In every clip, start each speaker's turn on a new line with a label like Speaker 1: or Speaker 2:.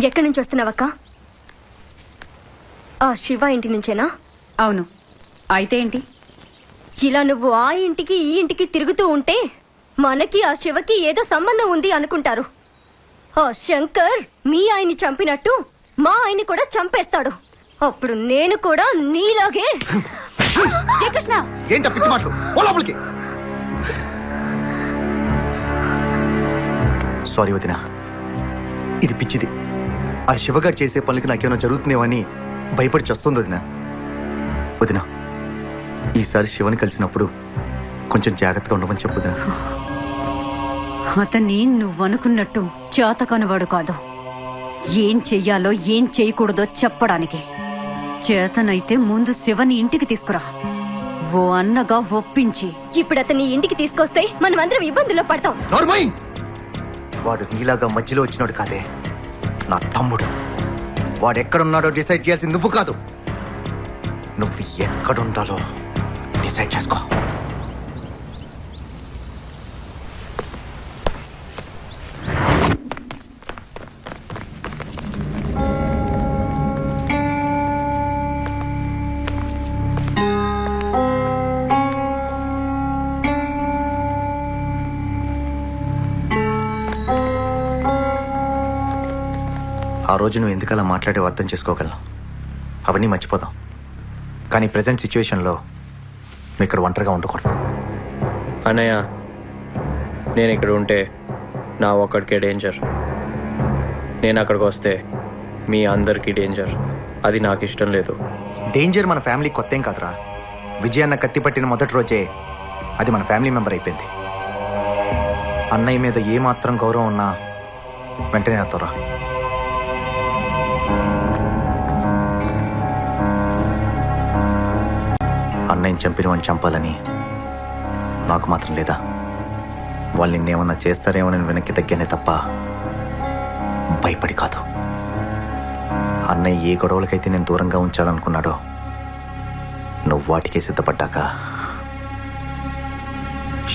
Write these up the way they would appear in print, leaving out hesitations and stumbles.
Speaker 1: ఎక్కడి నుంచి వస్తున్నావక్క? ఆ శివ ఇంటి నుంచేనా?
Speaker 2: అవును. అయితే ఏంటి?
Speaker 1: ఇలా నువ్వు ఆ ఇంటికి ఈ ఇంటికి తిరుగుతూ ఉంటే మనకి ఆ శివకి ఏదో సంబంధం ఉంది అనుకుంటారు. ఆ శంకర్ మీ ఆయన్ని చంపినట్టు మా ఆయన్ని కూడా చంపేస్తాడు. అప్పుడు నేను కూడా నీలాగే.
Speaker 2: శ్రీకృష్ణ,
Speaker 3: ఏంట పిచ్చి మాటలు? ఓ లోపలికి. సారీ వదినా, ఇది పిచ్చిది. ఆ శివగాడు చేసే పనులకి నాకేమైనా జరుగుతుందేమని భయపడి చస్తుంది వదినా. వదినా, ఈసారి శివని కలిసినప్పుడు కొంచెం జాగ్రత్తగా ఉండమని చెప్పు వదినా.
Speaker 2: అతన్ని నువ్వనుకున్నట్టు చేతకానివాడు కాదు. ఏం చెయ్యాలో ఏం చేయకూడదో చెప్పడానికి. చేతనైతే ముందు శివని ఇంటికి తీసుకురా. ఓ అన్నగా ఒప్పించి.
Speaker 1: ఇప్పుడు అతన్ని ఇంటికి తీసుకొస్తే మనం అందరం ఇబ్బందుల్లో పడతాం.
Speaker 3: నార్మల్, వాడు నీలాగా మధ్యలో వచ్చినాడు కాదే, నా తమ్ముడు. వాడు ఎక్కడున్నాడో డిసైడ్ చేయాల్సింది నువ్వు కాదు. నువ్వు ఎక్కడుండాలో డిసైడ్ చేసుకో. ఆ రోజు నువ్వు ఎందుకలా మాట్లాడేవో అర్థం చేసుకోగలను. అవన్నీ మర్చిపోదాం. కానీ ప్రజెంట్ సిచ్యువేషన్లో నువ్వు ఇక్కడ ఒంటరిగా ఉండకూడదు.
Speaker 4: అన్నయ్య, నేను ఇక్కడ ఉంటే నా ఒక్కడికే డేంజర్. నేను అక్కడికి వస్తే మీ అందరికీ డేంజర్. అది నాకు ఇష్టం లేదు.
Speaker 3: డేంజర్ మన ఫ్యామిలీ కొత్త ఏం కాదురా. విజయన్న కత్తి పట్టిన మొదటి రోజే అది మన ఫ్యామిలీ మెంబర్ అయిపోయింది. అన్నయ్య మీద ఏమాత్రం గౌరవం ఉన్నా వెంటనే నాతోరా. అన్నయ్యని చంపినవని చంపాలని నాకు మాత్రం లేదా? వాళ్ళు నిన్నేమన్నా చేస్తారేమో నేను వెనక్కి తగ్గానే తప్ప భయపడి కాదు. అన్నయ్య ఏ గొడవలకైతే నేను దూరంగా ఉంచాలనుకున్నాడో నువ్వు వాటికే సిద్ధపడ్డాక,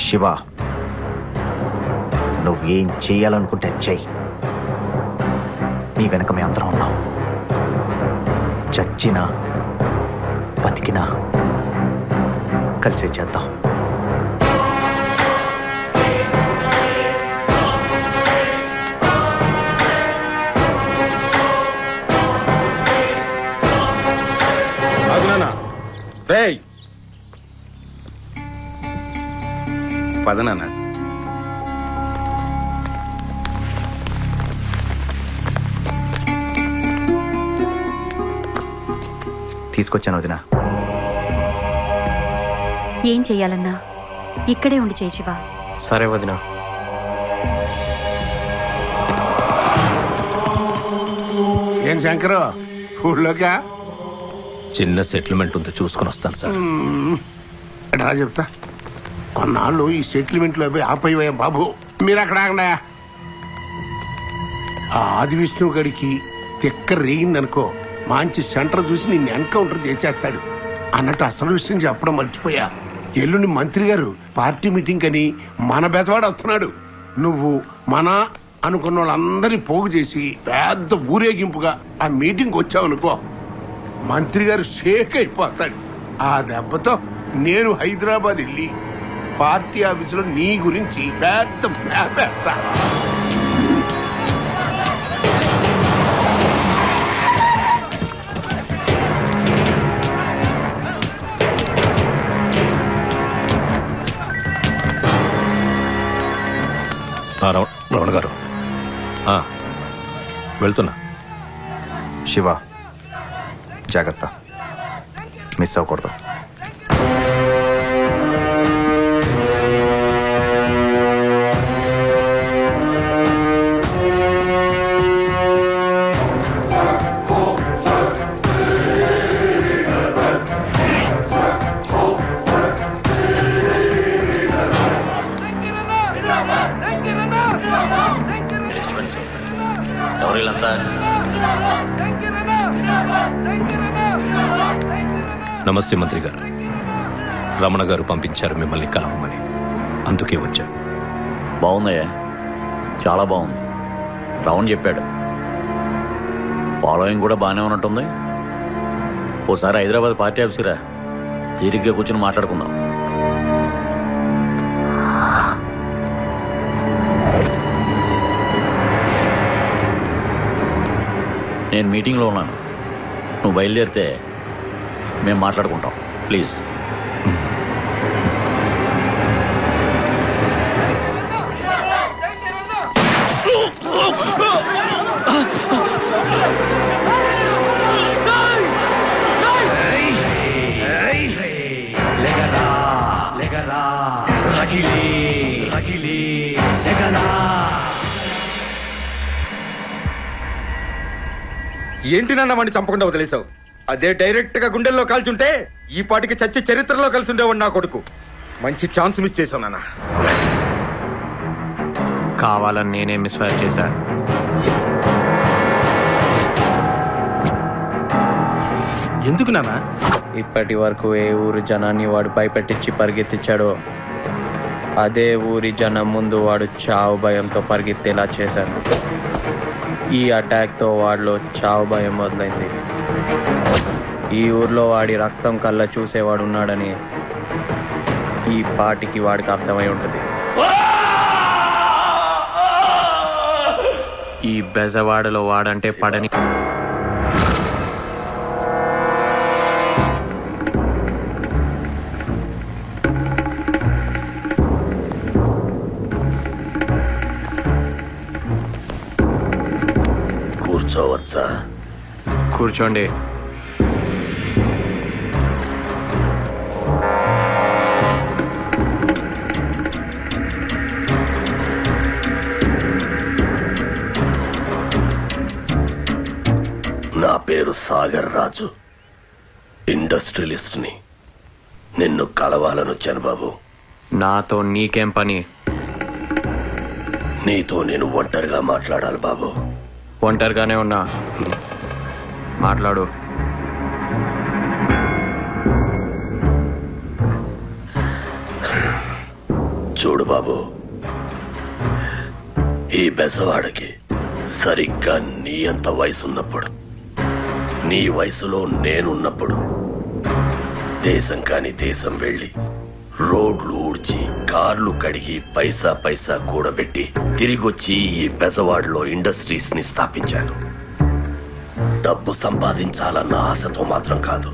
Speaker 3: శివ నువ్వు ఏం చేయాలనుకుంటే చెయ్యి. నీ వెనక మేము అందరం ఉన్నాం. చచ్చినా బతికినా కలిసే చేద్దాం.
Speaker 5: పదనాన్న,
Speaker 3: తీసుకొచ్చాను వదినా.
Speaker 2: ఏం చెయ్యాలన్నా ఇక్కడే ఉండి చేయి శివ.
Speaker 4: సరే వదినా.
Speaker 5: ఏం శంకరు, ఊళ్ళోకా?
Speaker 6: చిన్న సెటిల్మెంట్ ఉంది, చూసుకొని వస్తాను సార్.
Speaker 5: ఎట్లా చెప్తా, కొన్నాళ్ళు ఈ సెటిల్మెంట్లో పోయి ఆపయ్యా బాబు. మీరు అక్కడ ఆగండా. ఆ ఆది విష్ణు గడికి తిక్క రేగిందనుకో, మంచి సెంటర్ చూసి నిన్ను ఎన్కౌంటర్ చేసేస్తాడు అన్నట్టు అసలు విషయం చెప్పడం మర్చిపోయా. ఎల్లుండి మంత్రి గారు పార్టీ మీటింగ్ అని మన బెదవాడు వస్తున్నాడు. నువ్వు మన అనుకున్న వాళ్ళందరినీ పోగు చేసి పెద్ద ఊరేగింపుగా ఆ మీటింగ్ వచ్చావనుకో, మంత్రి గారు షేక్ అయిపోతాడు. ఆ దెబ్బతో నేను హైదరాబాద్ వెళ్ళి పార్టీ ఆఫీసులో నీ గురించి పెద్ద మేపేస్తా.
Speaker 6: రమణ గారు, వెళ్తున్నా.
Speaker 3: శివ జాగ్రత్త, మిస్ అవ్వకూడదు.
Speaker 6: నమస్తే మంత్రి గారు. రమణ గారు పంపించారు మిమ్మల్ని కలవమని, అందుకే వచ్చా.
Speaker 7: బాగుందయ్యా, చాలా బాగుంది. రమణ చెప్పాడు ఫాలోయింగ్ కూడా బాగానే ఉన్నట్టుంది. ఓసారి హైదరాబాద్ పార్టీ ఆఫీసురా, తీరిగ్గా కూర్చొని మాట్లాడుకుందాం. నేను మీటింగ్లో ఉన్నాను, నువ్వు బయలుదేరితే మేము మాట్లాడుకుంటాం. ప్లీజ్.
Speaker 8: ఏంటి నాన్న వాడిని చంపకుండా వదిలేశావు? అదే డైరెక్ట్ గా గుండెల్లో కాల్చుంటే ఈ పాటికి చచ్చి చరిత్రలో కలిసి ఉండేవాడు నా కొడుకు. మంచి ఛాన్స్ మిస్ చేశావు నాన్న.
Speaker 4: కావాలని నేనే మిస్ఫైర్ చేశా.
Speaker 8: ఎందుకు నాన్న?
Speaker 4: ఇప్పటి వరకు ఏ ఊరు జనాన్ని వాడు భయపెట్టించి పరిగెత్తించాడో అదే ఊరి జనం ముందు వాడు చావు భయంతో పరిగెత్తేలా చేశాడు. ఈ అటాక్తో వాడిలో చావు భయం మొదలైంది. ఈ ఊర్లో వాడి రక్తం కళ్ళ చూసేవాడు ఉన్నాడని ఈ పాటికి వాడికి అర్థమై ఉంటుంది. ఈ బెజవాడలో వాడంటే పడని
Speaker 7: కూర్చోవచ్చా?
Speaker 4: కూర్చోండి.
Speaker 7: నా పేరు సాగర్ రాజు, ఇండస్ట్రియలిస్ట్ని. నిన్ను కలవాలనొచ్చాను బాబు.
Speaker 4: నాతో నీకేం పని?
Speaker 7: నీతో నేను ఒంటరిగా మాట్లాడాలి బాబు.
Speaker 4: ఒంటరిగానే ఉన్నా, మాట్లాడు.
Speaker 7: చూడు బాబు, ఈ బెజవాడకి సరిగ్గా నీ అంత వయసున్నప్పుడు, నీ వయసులో నేనున్నప్పుడు దేశం కాని దేశం వెళ్ళి రోడ్లు ఊడ్చి కార్లు కడిగి పైసా పైసా కూడబెట్టి తిరిగొచ్చి ఈ బెజవాడలో ఇండస్ట్రీస్ ని స్థాపించాను. డబ్బు సంపాదించాలన్న ఆశతో మాత్రం కాదు,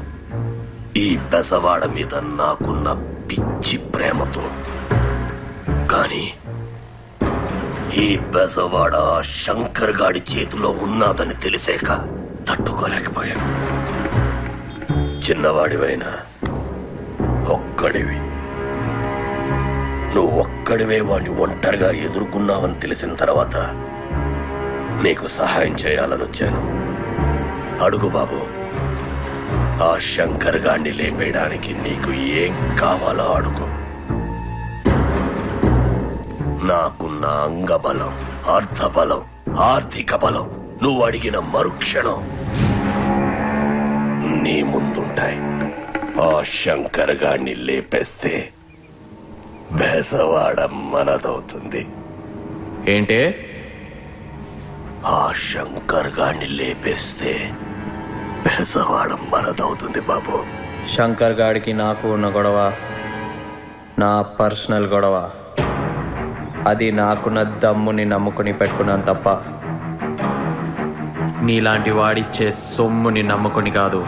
Speaker 7: ఈ బెజవాడ మీద నాకున్న పిచ్చి ప్రేమతో. కానీ ఈ బెజవాడ శంకర్ గాడి చేతిలో ఉన్నదని తెలిసాక తట్టుకోలేకపోయాను. చిన్నవాడివైనా ఒక్కడివి, నువ్వు ఒక్కడివే వాడిని ఒంటరిగా ఎదుర్కొన్నావని తెలిసిన తర్వాత నీకు సహాయం చేయాలని వచ్చాను. అడుగు బాబు, ఆ శంకర్ గాడిని లేపేయడానికి నీకు ఏం కావాలో అడుగు. నాకున్న అంగబలం, అర్థబలం, ఆర్థిక బలం నువ్వు అడిగిన మరుక్షణం నీ ముందుంటాయి. ఆ శంకర్ గాడిని లేపేస్తే బెజవాడ మనదవుతుంది.
Speaker 4: ఏంటే?
Speaker 7: ఆ శంకర్ గాడిని లేపేస్తే బెజవాడ మనదవుతుంది బాబు.
Speaker 4: శంకర్ గాడికి నాకు ఉన్న గొడవ నా పర్సనల్ గొడవ. అది నాకున్న దమ్ముని నమ్ముకుని పెట్టుకున్నాను తప్ప నీలాంటి వాడిచ్చే సొమ్ముని నమ్ముకుని కాదు.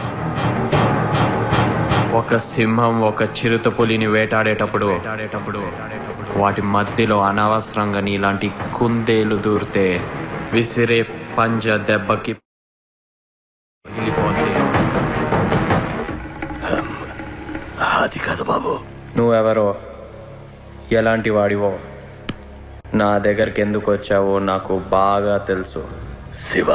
Speaker 4: ఒక సింహం ఒక చిరుత పులిని వేటాడేటప్పుడు వాటి మధ్యలో అనవసరంగా నీలాంటి కుందేలు దూరితే విసిరే పంజ దెబ్బకి వెళ్ళిపోతే.
Speaker 7: అది కాదు బాబు.
Speaker 4: నువ్వెవరో, ఎలాంటి వాడివో, నా దగ్గరికి ఎందుకు వచ్చావో నాకు బాగా తెలుసు.
Speaker 7: శివ,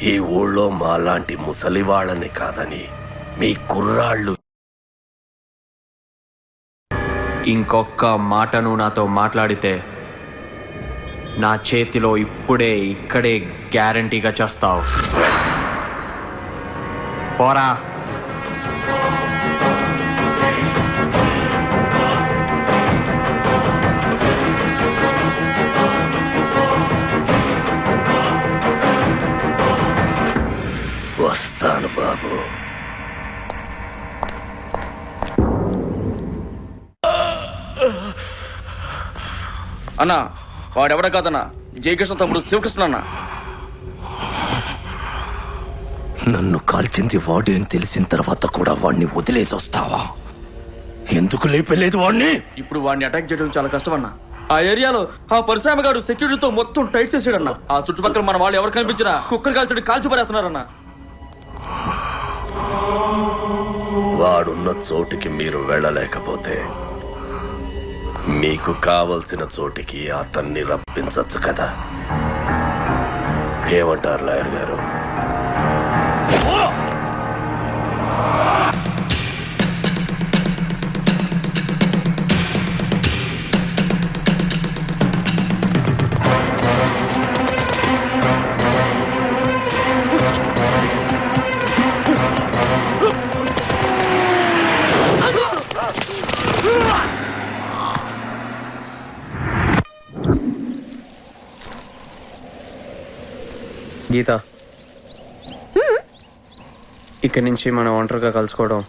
Speaker 7: ఈ ఊళ్ళో మాలాంటి ముసలి వాళ్ళని కాదని మీ కుర్రాళ్ళు
Speaker 4: ఇంకొక్క మాట నువ్వు నాతో మాట్లాడితే నా చేతిలో ఇప్పుడే ఇక్కడే గ్యారంటీగా చేస్తావు. పోరా.
Speaker 7: బాబు.
Speaker 9: అన్నా వాడెవడ కాదన్నా, జయకృష్ణ తమ్ముడు శివకృష్ణ అన్న.
Speaker 7: నన్ను కాల్చింది వాడే అని తెలిసిన తర్వాత కూడా వాడిని వదిలేసి వస్తావా? ఎందుకు లేపలేదు వాడిని?
Speaker 9: ఇప్పుడు వాడిని అటాక్ చేయడం చాలా కష్టం అన్న. ఆ ఏరియాలో ఆ పరిశ్రమ గారు సెక్యూరిటీతో మొత్తం టైట్ చేసాడన్న. ఆ చుట్టుపక్కల మన వాళ్ళు ఎవరు కనిపించినా కుక్కర్ కాల్చడి కాల్చి పడేస్తున్నారన్న.
Speaker 7: వాడున్న చోటికి మీరు వెళ్ళలేకపోతే మీకు కావలసిన చోటికి అతన్ని రప్పించచ్చు కదా. ఏమంటారు లాయర్ గారు?
Speaker 4: గీత, ఇక్కడి నుంచి మనం ఒంటరిగా కలుసుకోవడం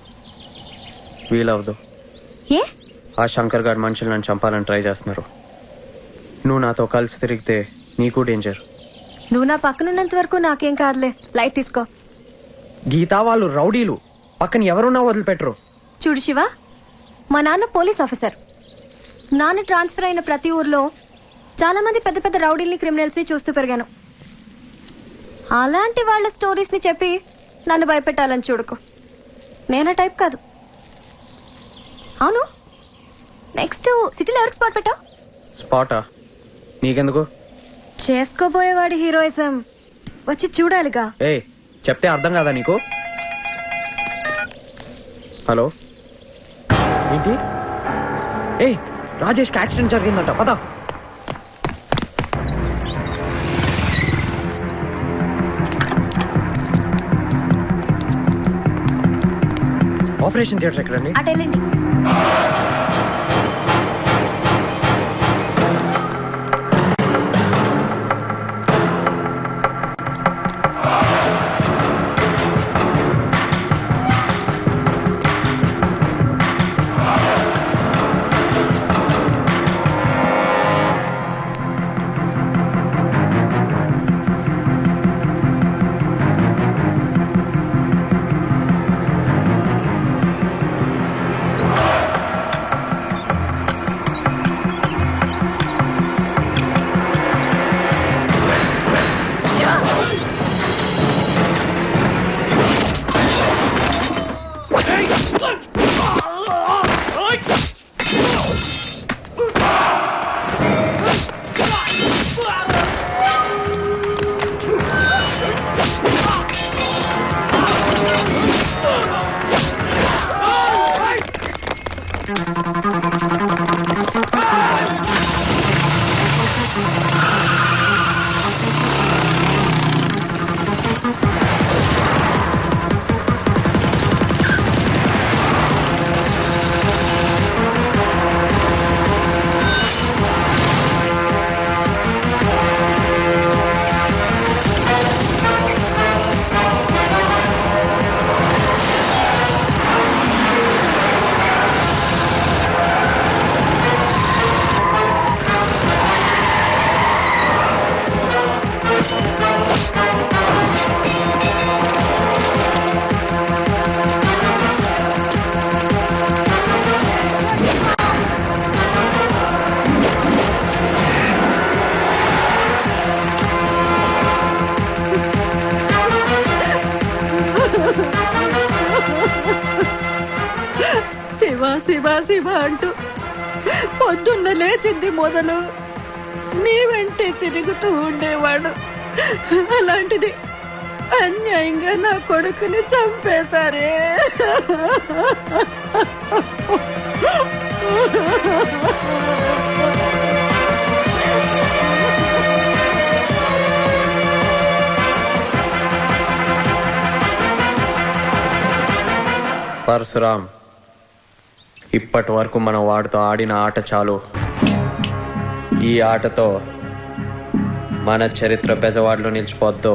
Speaker 4: వీలవదు.
Speaker 1: ఏ?
Speaker 4: ఆ శంకర్ గారి మనుషులు నన్ను చంపాలని ట్రై చేస్తున్నారు. నువ్వు నాతో కలిసి తిరిగితే నీకు డేంజర్.
Speaker 1: నువ్వు నా పక్కనున్నంత వరకు నాకేం కాదులే, లైట్ తీసుకో.
Speaker 4: గీత, వాళ్ళు రౌడీలు, పక్కన ఎవరున్నా వదిలిపెట్టరు.
Speaker 1: చూడు శివ, మా నాన్న పోలీస్ ఆఫీసర్. నాన్న ట్రాన్స్ఫర్ అయిన ప్రతి ఊర్లో చాలా మంది పెద్ద పెద్ద రౌడీల్ని, క్రిమినల్స్ ని చూస్తూ పెరిగాను. అలాంటి వాళ్ళ స్టోరీస్ ని చెప్పి నన్ను భయపెట్టాలని చూడకు. నేనా టైప్ కాదు. అవును, నెక్స్ట్ సిటీలో ఎవరికి స్పాట్ పెట్టావు?
Speaker 4: స్పాటా? నీకెందుకు?
Speaker 1: చేసుకోబోయేవాడి హీరోయిజం వచ్చి చూడాలిగా.
Speaker 4: ఏ చెప్తే అర్థం కాదా నీకు? హలో, ఏంటి? ఏ రాజేష్కి యాక్సిడెంట్ జరిగిందంట, పద. ఆపరేషన్ థియేటర్ ఎక్కడండి?
Speaker 1: అటెళ్ళండి.
Speaker 2: శివ శివ అంటూ పొద్దున్న లేచింది మొదలు నీ వెంటే తిరుగుతూ ఉండేవాడు. అలాంటిది అన్యాయంగా నా కొడుకుని చంపేశారే.
Speaker 4: పరశురాం, ఇప్పటి వరకు మనం వాడితో ఆడిన ఆట చాలు. ఈ ఆటతో మన చరిత్ర బెజవాడలో నిలిచిపోద్దు.